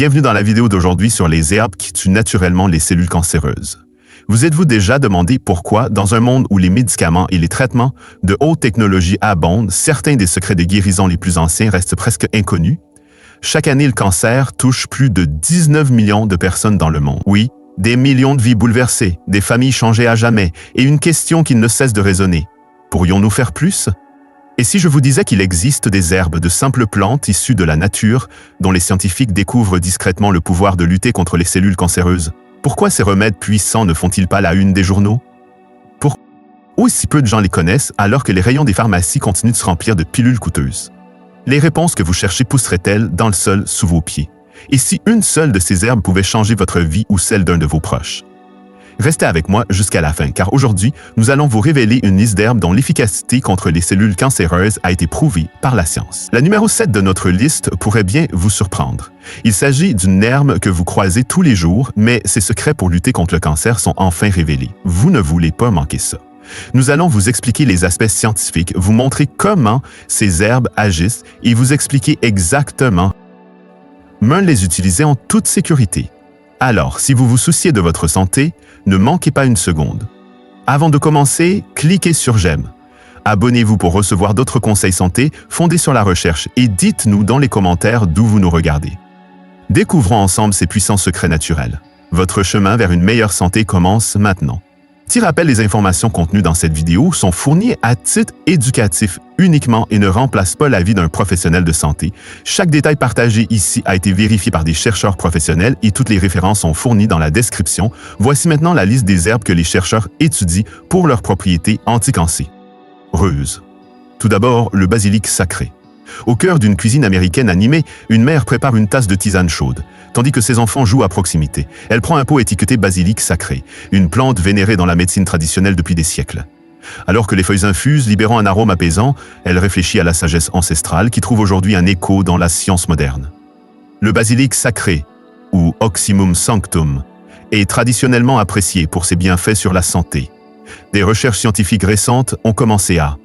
Bienvenue dans la vidéo d'aujourd'hui sur les herbes qui tuent naturellement les cellules cancéreuses. Vous êtes-vous déjà demandé pourquoi, dans un monde où les médicaments et les traitements de haute technologie abondent, certains des secrets de guérison les plus anciens restent presque inconnus? Chaque année, le cancer touche plus de 19 millions de personnes dans le monde. Oui, des millions de vies bouleversées, des familles changées à jamais, et une question qui ne cesse de résonner. Pourrions-nous faire plus? Et si je vous disais qu'il existe des herbes de simples plantes issues de la nature, dont les scientifiques découvrent discrètement le pouvoir de lutter contre les cellules cancéreuses, pourquoi ces remèdes puissants ne font-ils pas la une des journaux? Pourquoi aussi peu de gens les connaissent alors que les rayons des pharmacies continuent de se remplir de pilules coûteuses? Les réponses que vous cherchez pousseraient-elles dans le sol sous vos pieds? Et si une seule de ces herbes pouvait changer votre vie ou celle d'un de vos proches? Restez avec moi jusqu'à la fin, car aujourd'hui, nous allons vous révéler une liste d'herbes dont l'efficacité contre les cellules cancéreuses a été prouvée par la science. La numéro 7 de notre liste pourrait bien vous surprendre. Il s'agit d'une herbe que vous croisez tous les jours, mais ses secrets pour lutter contre le cancer sont enfin révélés. Vous ne voulez pas manquer ça. Nous allons vous expliquer les aspects scientifiques, vous montrer comment ces herbes agissent et vous expliquer exactement comment les utiliser en toute sécurité. Alors, si vous vous souciez de votre santé, ne manquez pas une seconde. Avant de commencer, cliquez sur j'aime. Abonnez-vous pour recevoir d'autres conseils santé fondés sur la recherche et dites-nous dans les commentaires d'où vous nous regardez. Découvrons ensemble ces puissants secrets naturels. Votre chemin vers une meilleure santé commence maintenant. Petit rappel, les informations contenues dans cette vidéo sont fournies à titre éducatif uniquement et ne remplacent pas l'avis d'un professionnel de santé. Chaque détail partagé ici a été vérifié par des chercheurs professionnels et toutes les références sont fournies dans la description. Voici maintenant la liste des herbes que les chercheurs étudient pour leurs propriétés anti-cancéreuses. Tout d'abord, le basilic sacré. Au cœur d'une cuisine américaine animée, une mère prépare une tasse de tisane chaude, tandis que ses enfants jouent à proximité. Elle prend un pot étiqueté basilic sacré, une plante vénérée dans la médecine traditionnelle depuis des siècles. Alors que les feuilles infusent, libérant un arôme apaisant, elle réfléchit à la sagesse ancestrale qui trouve aujourd'hui un écho dans la science moderne. Le basilic sacré, ou Oxymum sanctum, est traditionnellement apprécié pour ses bienfaits sur la santé. Des recherches scientifiques récentes ont commencé à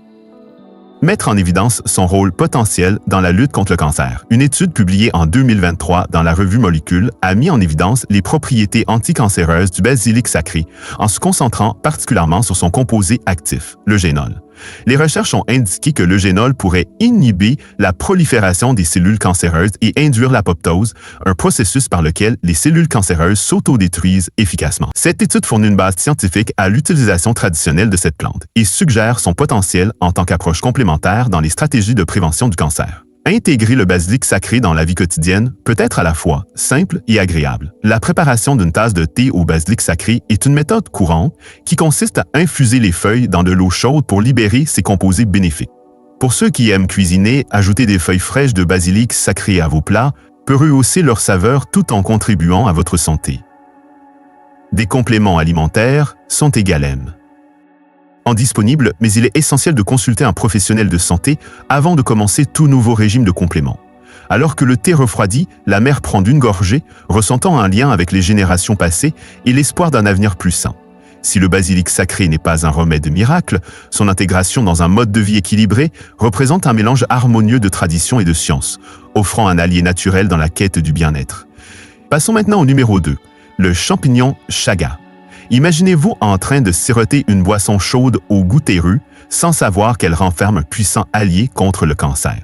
mettre en évidence son rôle potentiel dans la lutte contre le cancer. Une étude publiée en 2023 dans la revue Molécules a mis en évidence les propriétés anticancéreuses du basilic sacré en se concentrant particulièrement sur son composé actif, le génol. Les recherches ont indiqué que le génol pourrait inhiber la prolifération des cellules cancéreuses et induire l'apoptose, un processus par lequel les cellules cancéreuses s'autodétruisent efficacement. Cette étude fournit une base scientifique à l'utilisation traditionnelle de cette plante et suggère son potentiel en tant qu'approche complémentaire dans les stratégies de prévention du cancer. Intégrer le basilic sacré dans la vie quotidienne peut être à la fois simple et agréable. La préparation d'une tasse de thé au basilic sacré est une méthode courante qui consiste à infuser les feuilles dans de l'eau chaude pour libérer ses composés bénéfiques. Pour ceux qui aiment cuisiner, ajouter des feuilles fraîches de basilic sacré à vos plats peut rehausser leur saveur tout en contribuant à votre santé. Des compléments alimentaires sont également disponible, mais il est essentiel de consulter un professionnel de santé avant de commencer tout nouveau régime de compléments. Alors que le thé refroidit, la mère prend d'une gorgée, ressentant un lien avec les générations passées et l'espoir d'un avenir plus sain. Si le basilic sacré n'est pas un remède miracle, son intégration dans un mode de vie équilibré représente un mélange harmonieux de tradition et de science, offrant un allié naturel dans la quête du bien-être. Passons maintenant au numéro 2, le champignon chaga. Imaginez-vous en train de siroter une boisson chaude au goût terreux sans savoir qu'elle renferme un puissant allié contre le cancer.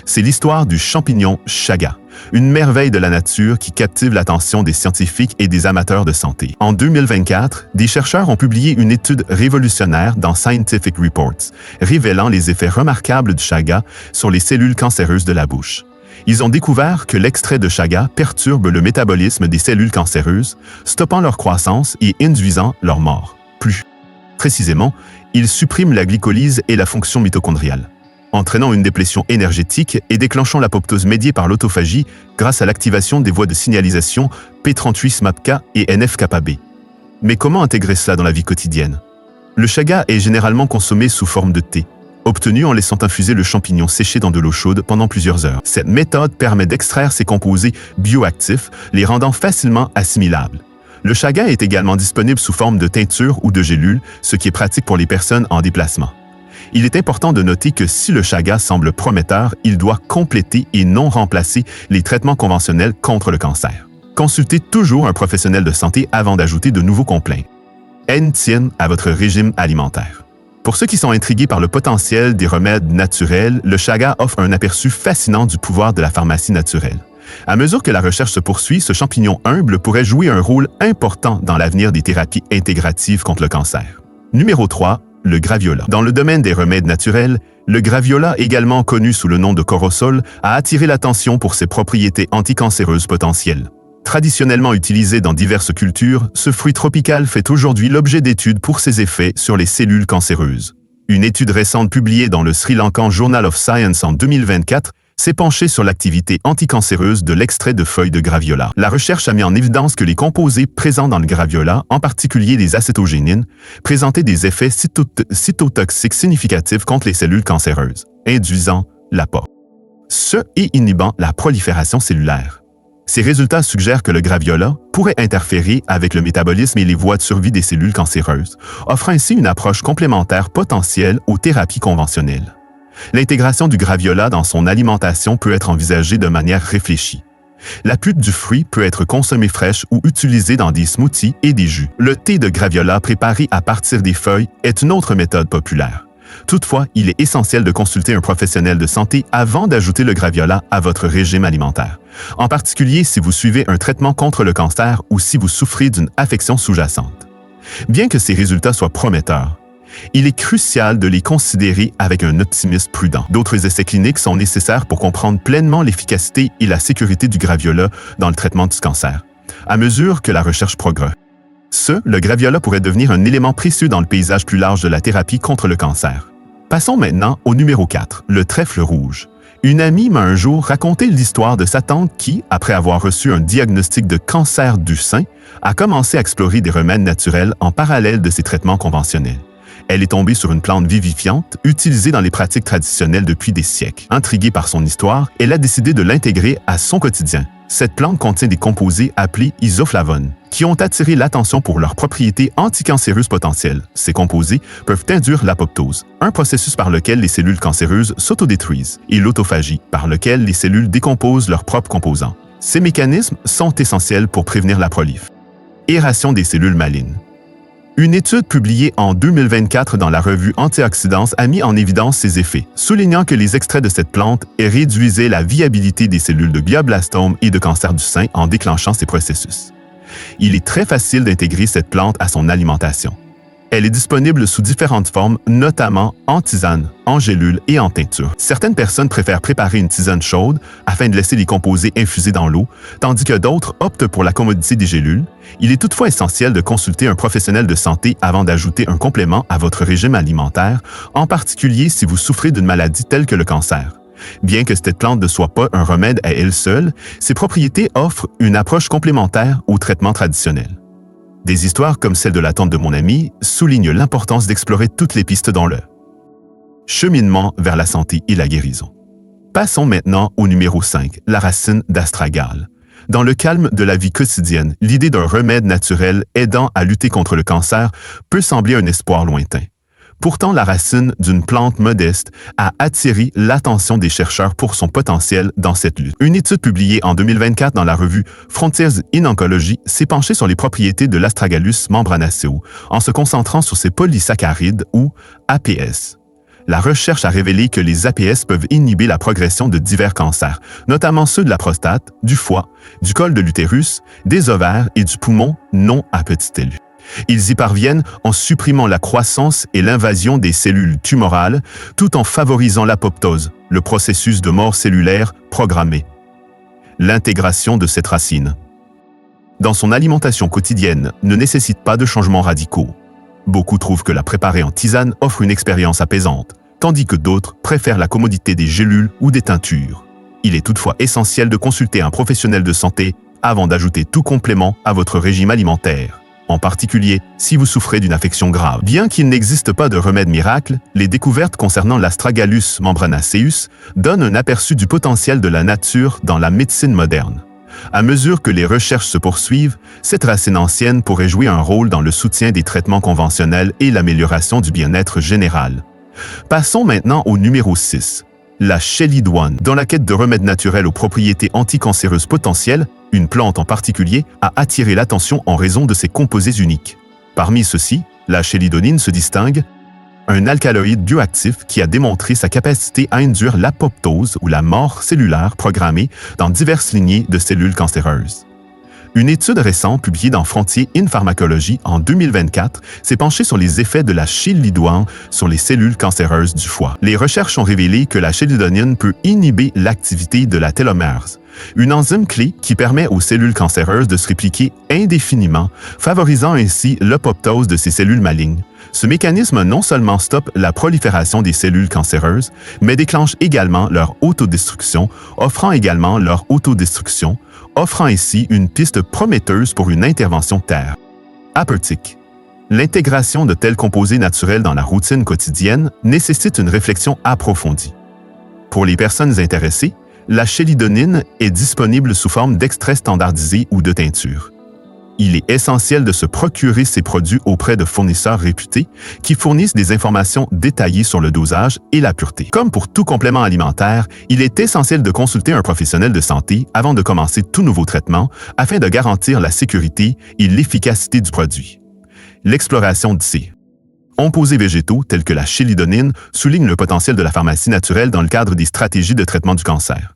C'est l'histoire du champignon chaga, une merveille de la nature qui captive l'attention des scientifiques et des amateurs de santé. En 2024, des chercheurs ont publié une étude révolutionnaire dans Scientific Reports, révélant les effets remarquables du chaga sur les cellules cancéreuses de la bouche. Ils ont découvert que l'extrait de chaga perturbe le métabolisme des cellules cancéreuses, stoppant leur croissance et induisant leur mort. Plus précisément, il supprime la glycolyse et la fonction mitochondriale, entraînant une déplétion énergétique et déclenchant l'apoptose médiée par l'autophagie grâce à l'activation des voies de signalisation P38-MAPK et NF-κB. Mais comment intégrer cela dans la vie quotidienne? Le chaga est généralement consommé sous forme de thé, obtenu en laissant infuser le champignon séché dans de l'eau chaude pendant plusieurs heures. Cette méthode permet d'extraire ces composés bioactifs, les rendant facilement assimilables. Le chaga est également disponible sous forme de teinture ou de gélule, ce qui est pratique pour les personnes en déplacement. Il est important de noter que si le chaga semble prometteur, il doit compléter et non remplacer les traitements conventionnels contre le cancer. Consultez toujours un professionnel de santé avant d'ajouter de nouveaux compléments. N-tienne à votre régime alimentaire. Pour ceux qui sont intrigués par le potentiel des remèdes naturels, le chaga offre un aperçu fascinant du pouvoir de la pharmacie naturelle. À mesure que la recherche se poursuit, ce champignon humble pourrait jouer un rôle important dans l'avenir des thérapies intégratives contre le cancer. Numéro 3. Le graviola. Dans le domaine des remèdes naturels, le graviola, également connu sous le nom de corosol, a attiré l'attention pour ses propriétés anticancéreuses potentielles. Traditionnellement utilisé dans diverses cultures, ce fruit tropical fait aujourd'hui l'objet d'études pour ses effets sur les cellules cancéreuses. Une étude récente publiée dans le Sri Lankan Journal of Science en 2024 s'est penchée sur l'activité anticancéreuse de l'extrait de feuilles de graviola. La recherche a mis en évidence que les composés présents dans le graviola, en particulier les acétogénines, présentaient des effets cytotoxiques significatifs contre les cellules cancéreuses, induisant l'apoptose et inhibant la prolifération cellulaire. Ces résultats suggèrent que le graviola pourrait interférer avec le métabolisme et les voies de survie des cellules cancéreuses, offrant ainsi une approche complémentaire potentielle aux thérapies conventionnelles. L'intégration du graviola dans son alimentation peut être envisagée de manière réfléchie. La pulpe du fruit peut être consommée fraîche ou utilisée dans des smoothies et des jus. Le thé de graviola préparé à partir des feuilles est une autre méthode populaire. Toutefois, il est essentiel de consulter un professionnel de santé avant d'ajouter le graviola à votre régime alimentaire, en particulier si vous suivez un traitement contre le cancer ou si vous souffrez d'une affection sous-jacente. Bien que ces résultats soient prometteurs, il est crucial de les considérer avec un optimisme prudent. D'autres essais cliniques sont nécessaires pour comprendre pleinement l'efficacité et la sécurité du graviola dans le traitement du cancer, à mesure que la recherche progresse. Le graviola pourrait devenir un élément précieux dans le paysage plus large de la thérapie contre le cancer. Passons maintenant au numéro 4, le trèfle rouge. Une amie m'a un jour raconté l'histoire de sa tante qui, après avoir reçu un diagnostic de cancer du sein, a commencé à explorer des remèdes naturels en parallèle de ses traitements conventionnels. Elle est tombée sur une plante vivifiante, utilisée dans les pratiques traditionnelles depuis des siècles. Intriguée par son histoire, elle a décidé de l'intégrer à son quotidien. Cette plante contient des composés appelés isoflavones, qui ont attiré l'attention pour leurs propriétés anticancéreuses potentielles. Ces composés peuvent induire l'apoptose, un processus par lequel les cellules cancéreuses s'autodétruisent, et l'autophagie, par lequel les cellules décomposent leurs propres composants. Ces mécanismes sont essentiels pour prévenir la prolifération des cellules malignes. Une étude publiée en 2024 dans la revue Antioxydance a mis en évidence ces effets, soulignant que les extraits de cette plante réduisaient la viabilité des cellules de glioblastome et de cancer du sein en déclenchant ces processus. Il est très facile d'intégrer cette plante à son alimentation. Elle est disponible sous différentes formes, notamment en tisane, en gélule et en tincture. Certaines personnes préfèrent préparer une tisane chaude afin de laisser les composés infusés dans l'eau, tandis que d'autres optent pour la commodité des gélules. Il est toutefois essentiel de consulter un professionnel de santé avant d'ajouter un complément à votre régime alimentaire, en particulier si vous souffrez d'une maladie telle que le cancer. Bien que cette plante ne soit pas un remède à elle seule, ses propriétés offrent une approche complémentaire au traitement traditionnel. Des histoires comme celle de la tante de mon ami soulignent l'importance d'explorer toutes les pistes dans le cheminement vers la santé et la guérison. Passons maintenant au numéro 5, la racine d'astragale. Dans le calme de la vie quotidienne, l'idée d'un remède naturel aidant à lutter contre le cancer peut sembler un espoir lointain. Pourtant, la racine d'une plante modeste a attiré l'attention des chercheurs pour son potentiel dans cette lutte. Une étude publiée en 2024 dans la revue Frontiers in Oncology s'est penchée sur les propriétés de l'Astragalus membranaceo en se concentrant sur ses polysaccharides ou APS. La recherche a révélé que les APS peuvent inhiber la progression de divers cancers, notamment ceux de la prostate, du foie, du col de l'utérus, des ovaires et du poumon non à petite aile. Ils y parviennent en supprimant la croissance et l'invasion des cellules tumorales tout en favorisant l'apoptose, le processus de mort cellulaire programmé. L'intégration de cette racine dans son alimentation quotidienne ne nécessite pas de changements radicaux. Beaucoup trouvent que la préparer en tisane offre une expérience apaisante, tandis que d'autres préfèrent la commodité des gélules ou des teintures. Il est toutefois essentiel de consulter un professionnel de santé avant d'ajouter tout complément à votre régime alimentaire. En particulier si vous souffrez d'une affection grave. Bien qu'il n'existe pas de remède miracle, les découvertes concernant l'Astragalus membranaceus donnent un aperçu du potentiel de la nature dans la médecine moderne. À mesure que les recherches se poursuivent, cette racine ancienne pourrait jouer un rôle dans le soutien des traitements conventionnels et l'amélioration du bien-être général. Passons maintenant au numéro 6. La chélidoine. Dans la quête de remèdes naturels aux propriétés anticancéreuses potentielles, une plante en particulier a attiré l'attention en raison de ses composés uniques. Parmi ceux-ci, la chélidonine se distingue, un alcaloïde bioactif qui a démontré sa capacité à induire l'apoptose ou la mort cellulaire programmée dans diverses lignées de cellules cancéreuses. Une étude récente publiée dans Frontiers in Pharmacology en 2024 s'est penchée sur les effets de la chélidoine sur les cellules cancéreuses du foie. Les recherches ont révélé que la chélidoine peut inhiber l'activité de la télomère, une enzyme clé qui permet aux cellules cancéreuses de se répliquer indéfiniment, favorisant ainsi l'apoptose de ces cellules malignes. Ce mécanisme non seulement stoppe la prolifération des cellules cancéreuses, mais déclenche également leur autodestruction, offrant ainsi une piste prometteuse pour une intervention thérapeutique. L'intégration de tels composés naturels dans la routine quotidienne nécessite une réflexion approfondie. Pour les personnes intéressées, la chélidoine est disponible sous forme d'extrait standardisé ou de teinture. Il est essentiel de se procurer ces produits auprès de fournisseurs réputés qui fournissent des informations détaillées sur le dosage et la pureté. Comme pour tout complément alimentaire, il est essentiel de consulter un professionnel de santé avant de commencer tout nouveau traitement afin de garantir la sécurité et l'efficacité du produit. L'exploration de ces composés végétaux tels que la chélidoine souligne le potentiel de la pharmacie naturelle dans le cadre des stratégies de traitement du cancer.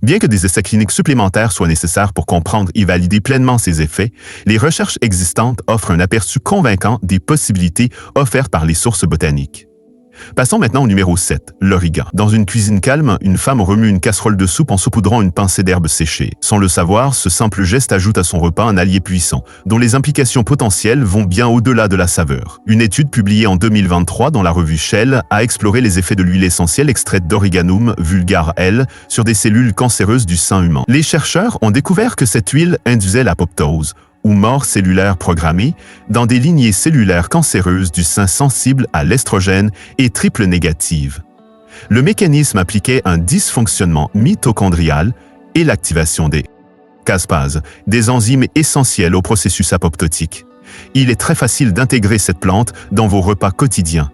Bien que des essais cliniques supplémentaires soient nécessaires pour comprendre et valider pleinement ces effets, les recherches existantes offrent un aperçu convaincant des possibilités offertes par les sources botaniques. Passons maintenant au numéro 7, l'origan. Dans une cuisine calme, une femme remue une casserole de soupe en saupoudrant une pincée d'herbes séchées. Sans le savoir, ce simple geste ajoute à son repas un allié puissant, dont les implications potentielles vont bien au-delà de la saveur. Une étude publiée en 2023 dans la revue Cell a exploré les effets de l'huile essentielle extraite d'Origanum vulgare L sur des cellules cancéreuses du sein humain. Les chercheurs ont découvert que cette huile induisait l'apoptose, ou mort cellulaire programmée, dans des lignées cellulaires cancéreuses du sein sensibles à l'estrogène et triple négatives. Le mécanisme appliquait un dysfonctionnement mitochondrial et l'activation des caspases, des enzymes essentielles au processus apoptotique. Il est très facile d'intégrer cette plante dans vos repas quotidiens.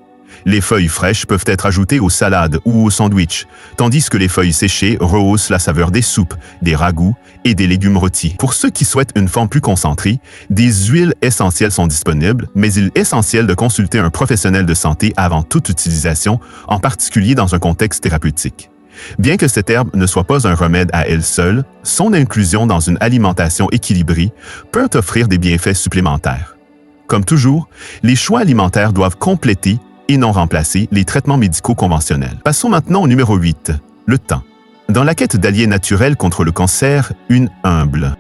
Les feuilles fraîches peuvent être ajoutées aux salades ou aux sandwichs, tandis que les feuilles séchées rehaussent la saveur des soupes, des ragoûts et des légumes rôtis. Pour ceux qui souhaitent une forme plus concentrée, des huiles essentielles sont disponibles, mais il est essentiel de consulter un professionnel de santé avant toute utilisation, en particulier dans un contexte thérapeutique. Bien que cette herbe ne soit pas un remède à elle seule, son inclusion dans une alimentation équilibrée peut offrir des bienfaits supplémentaires. Comme toujours, les choix alimentaires doivent compléter et non remplacer les traitements médicaux conventionnels. Passons maintenant au numéro 8, le thym. Dans la quête d'alliés naturels contre le cancer, une humble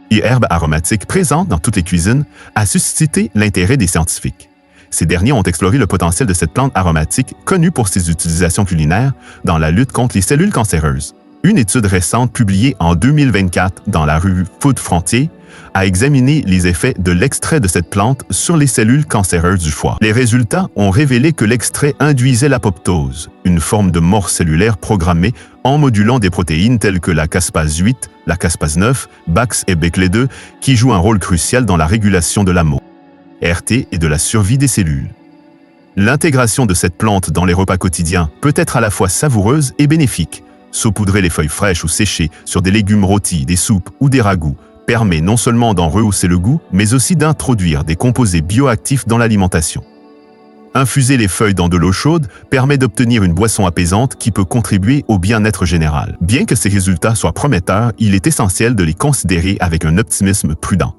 et herbe aromatique présente dans toutes les cuisines a suscité l'intérêt des scientifiques. Ces derniers ont exploré le potentiel de cette plante aromatique connue pour ses utilisations culinaires dans la lutte contre les cellules cancéreuses. Une étude récente publiée en 2024 dans la revue Food Frontiers a examiné les effets de l'extrait de cette plante sur les cellules cancéreuses du foie. Les résultats ont révélé que l'extrait induisait l'apoptose, une forme de mort cellulaire programmée en modulant des protéines telles que la caspase 8, la caspase 9, Bax et BCL2, qui jouent un rôle crucial dans la régulation de la RT et de la survie des cellules. L'intégration de cette plante dans les repas quotidiens peut être à la fois savoureuse et bénéfique. Saupoudrer les feuilles fraîches ou séchées sur des légumes rôtis, des soupes ou des ragoûts permet non seulement d'en rehausser le goût, mais aussi d'introduire des composés bioactifs dans l'alimentation. Infuser les feuilles dans de l'eau chaude permet d'obtenir une boisson apaisante qui peut contribuer au bien-être général. Bien que ces résultats soient prometteurs, il est essentiel de les considérer avec un optimisme prudent.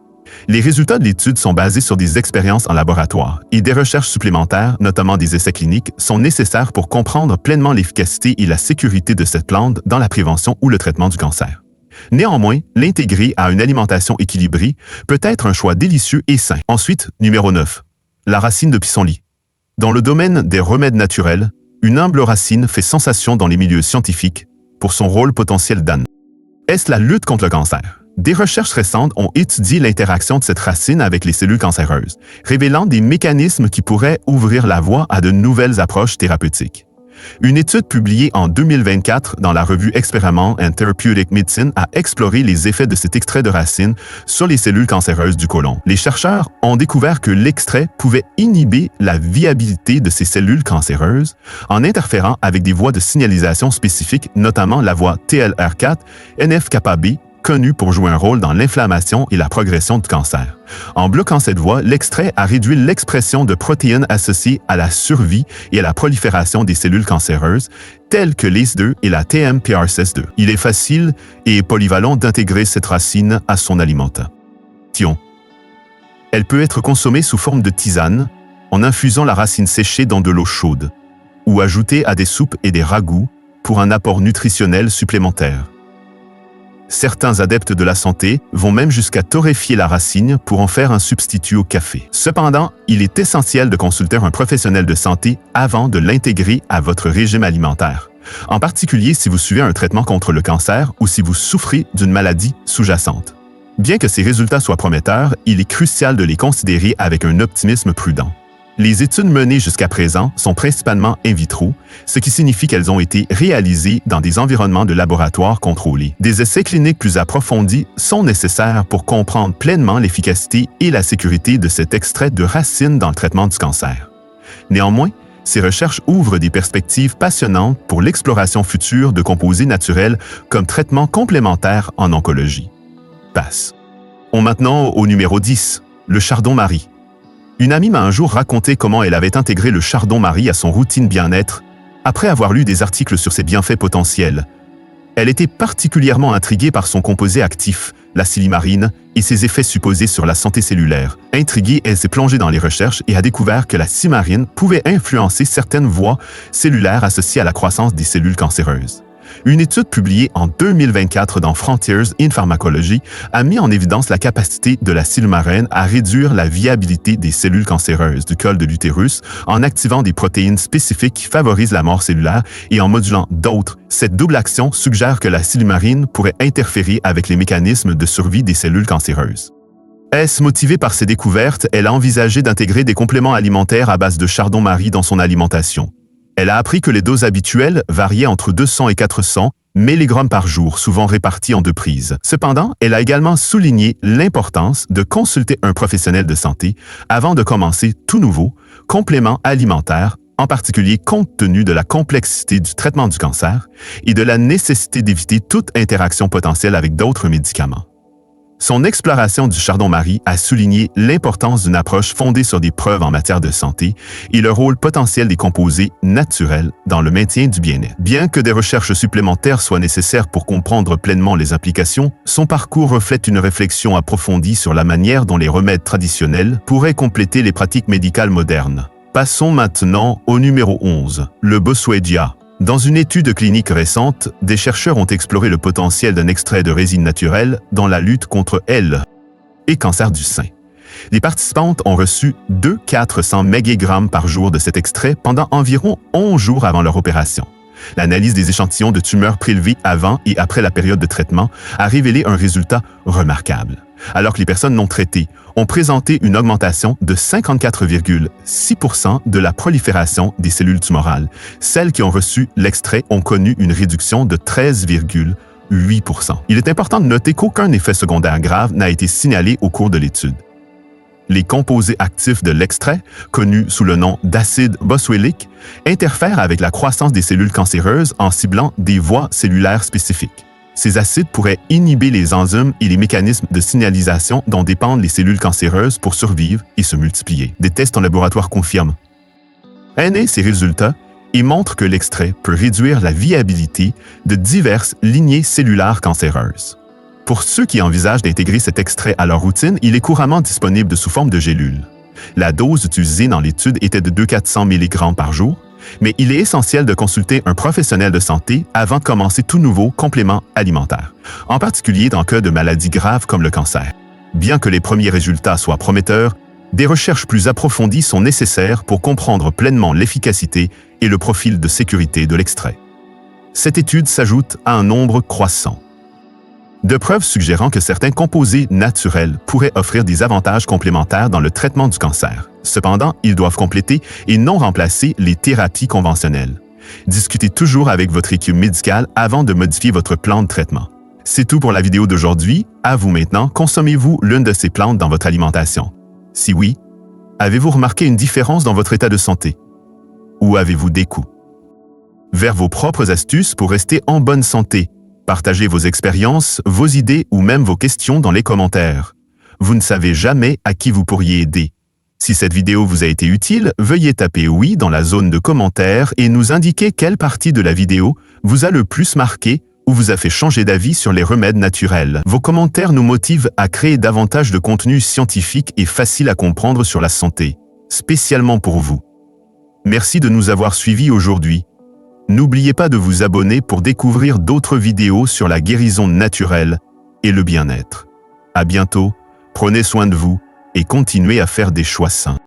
Les résultats de l'étude sont basés sur des expériences en laboratoire et des recherches supplémentaires, notamment des essais cliniques, sont nécessaires pour comprendre pleinement l'efficacité et la sécurité de cette plante dans la prévention ou le traitement du cancer. Néanmoins, l'intégrer à une alimentation équilibrée peut être un choix délicieux et sain. Ensuite, numéro 9. La racine de pissenlit. Dans le domaine des remèdes naturels, une humble racine fait sensation dans les milieux scientifiques pour son rôle potentiel d'âne. Est-ce la lutte contre le cancer? Des recherches récentes ont étudié l'interaction de cette racine avec les cellules cancéreuses, révélant des mécanismes qui pourraient ouvrir la voie à de nouvelles approches thérapeutiques. Une étude publiée en 2024 dans la revue Experiment and Therapeutic Medicine a exploré les effets de cet extrait de racine sur les cellules cancéreuses du côlon. Les chercheurs ont découvert que l'extrait pouvait inhiber la viabilité de ces cellules cancéreuses en interférant avec des voies de signalisation spécifiques, notamment la voie TLR4, NF-κB, connue pour jouer un rôle dans l'inflammation et la progression du cancer. En bloquant cette voie, l'extrait a réduit l'expression de protéines associées à la survie et à la prolifération des cellules cancéreuses, telles que l'ACE2 et la TMPRSS2. Il est facile et polyvalent d'intégrer cette racine à son alimentation. Elle peut être consommée sous forme de tisane, en infusant la racine séchée dans de l'eau chaude, ou ajoutée à des soupes et des ragoûts pour un apport nutritionnel supplémentaire. Certains adeptes de la santé vont même jusqu'à torréfier la racine pour en faire un substitut au café. Cependant, il est essentiel de consulter un professionnel de santé avant de l'intégrer à votre régime alimentaire, en particulier si vous suivez un traitement contre le cancer ou si vous souffrez d'une maladie sous-jacente. Bien que ces résultats soient prometteurs, il est crucial de les considérer avec un optimisme prudent. Les études menées jusqu'à présent sont principalement in vitro, ce qui signifie qu'elles ont été réalisées dans des environnements de laboratoire contrôlés. Des essais cliniques plus approfondis sont nécessaires pour comprendre pleinement l'efficacité et la sécurité de cet extrait de racine dans le traitement du cancer. Néanmoins, ces recherches ouvrent des perspectives passionnantes pour l'exploration future de composés naturels comme traitement complémentaire en oncologie. On maintenant au numéro 10, le chardon-marie. Une amie m'a un jour raconté comment elle avait intégré le chardon-marie à son routine bien-être après avoir lu des articles sur ses bienfaits potentiels. Elle était particulièrement intriguée par son composé actif, la silimarine, et ses effets supposés sur la santé cellulaire. Intriguée, elle s'est plongée dans les recherches et a découvert que la silimarine pouvait influencer certaines voies cellulaires associées à la croissance des cellules cancéreuses. Une étude publiée en 2024 dans Frontiers in Pharmacology a mis en évidence la capacité de la silimarine à réduire la viabilité des cellules cancéreuses du col de l'utérus en activant des protéines spécifiques qui favorisent la mort cellulaire et en modulant d'autres. Cette double action suggère que la silimarine pourrait interférer avec les mécanismes de survie des cellules cancéreuses. Est-ce motivée par ces découvertes, elle a envisagé d'intégrer des compléments alimentaires à base de chardon-marie dans son alimentation. Elle a appris que les doses habituelles variaient entre 200 et 400 mg par jour, souvent réparties en 2 prises. Cependant, elle a également souligné l'importance de consulter un professionnel de santé avant de commencer tout nouveau complément alimentaire, en particulier compte tenu de la complexité du traitement du cancer et de la nécessité d'éviter toute interaction potentielle avec d'autres médicaments. Son exploration du chardon-marie a souligné l'importance d'une approche fondée sur des preuves en matière de santé et le rôle potentiel des composés naturels dans le maintien du bien-être. Bien que des recherches supplémentaires soient nécessaires pour comprendre pleinement les implications, son parcours reflète une réflexion approfondie sur la manière dont les remèdes traditionnels pourraient compléter les pratiques médicales modernes. Passons maintenant au numéro 11, le boswellia. Dans une étude clinique récente, des chercheurs ont exploré le potentiel d'un extrait de résine naturelle dans la lutte contre L et cancer du sein. Les participantes ont reçu 200-400 mg par jour de cet extrait pendant environ 11 jours avant leur opération. L'analyse des échantillons de tumeurs prélevés avant et après la période de traitement a révélé un résultat remarquable. Alors que les personnes non traitées ont présenté une augmentation de 54,6% de la prolifération des cellules tumorales, celles qui ont reçu l'extrait ont connu une réduction de 13,8%. Il est important de noter qu'aucun effet secondaire grave n'a été signalé au cours de l'étude. Les composés actifs de l'extrait, connus sous le nom d'acide boswellique, interfèrent avec la croissance des cellules cancéreuses en ciblant des voies cellulaires spécifiques. Ces acides pourraient inhiber les enzymes et les mécanismes de signalisation dont dépendent les cellules cancéreuses pour survivre et se multiplier. Des tests en laboratoire confirment ces résultats et montrent que l'extrait peut réduire la viabilité de diverses lignées cellulaires cancéreuses. Pour ceux qui envisagent d'intégrer cet extrait à leur routine, il est couramment disponible sous forme de gélules. La dose utilisée dans l'étude était de 200-400 mg par jour, mais il est essentiel de consulter un professionnel de santé avant de commencer tout nouveau complément alimentaire, en particulier dans le cas de maladies graves comme le cancer. Bien que les premiers résultats soient prometteurs, des recherches plus approfondies sont nécessaires pour comprendre pleinement l'efficacité et le profil de sécurité de l'extrait. Cette étude s'ajoute à un nombre croissant de preuves suggérant que certains composés naturels pourraient offrir des avantages complémentaires dans le traitement du cancer. Cependant, ils doivent compléter et non remplacer les thérapies conventionnelles. Discutez toujours avec votre équipe médicale avant de modifier votre plan de traitement. C'est tout pour la vidéo d'aujourd'hui. À vous maintenant, consommez-vous l'une de ces plantes dans votre alimentation? Si oui, avez-vous remarqué une différence dans votre état de santé? Ou avez-vous des coups? Vers vos propres astuces pour rester en bonne santé. Partagez vos expériences, vos idées ou même vos questions dans les commentaires. Vous ne savez jamais à qui vous pourriez aider. Si cette vidéo vous a été utile, veuillez taper oui dans la zone de commentaires et nous indiquer quelle partie de la vidéo vous a le plus marqué ou vous a fait changer d'avis sur les remèdes naturels. Vos commentaires nous motivent à créer davantage de contenu scientifique et facile à comprendre sur la santé, spécialement pour vous. Merci de nous avoir suivis aujourd'hui. N'oubliez pas de vous abonner pour découvrir d'autres vidéos sur la guérison naturelle et le bien-être. À bientôt, prenez soin de vous et continuez à faire des choix sains.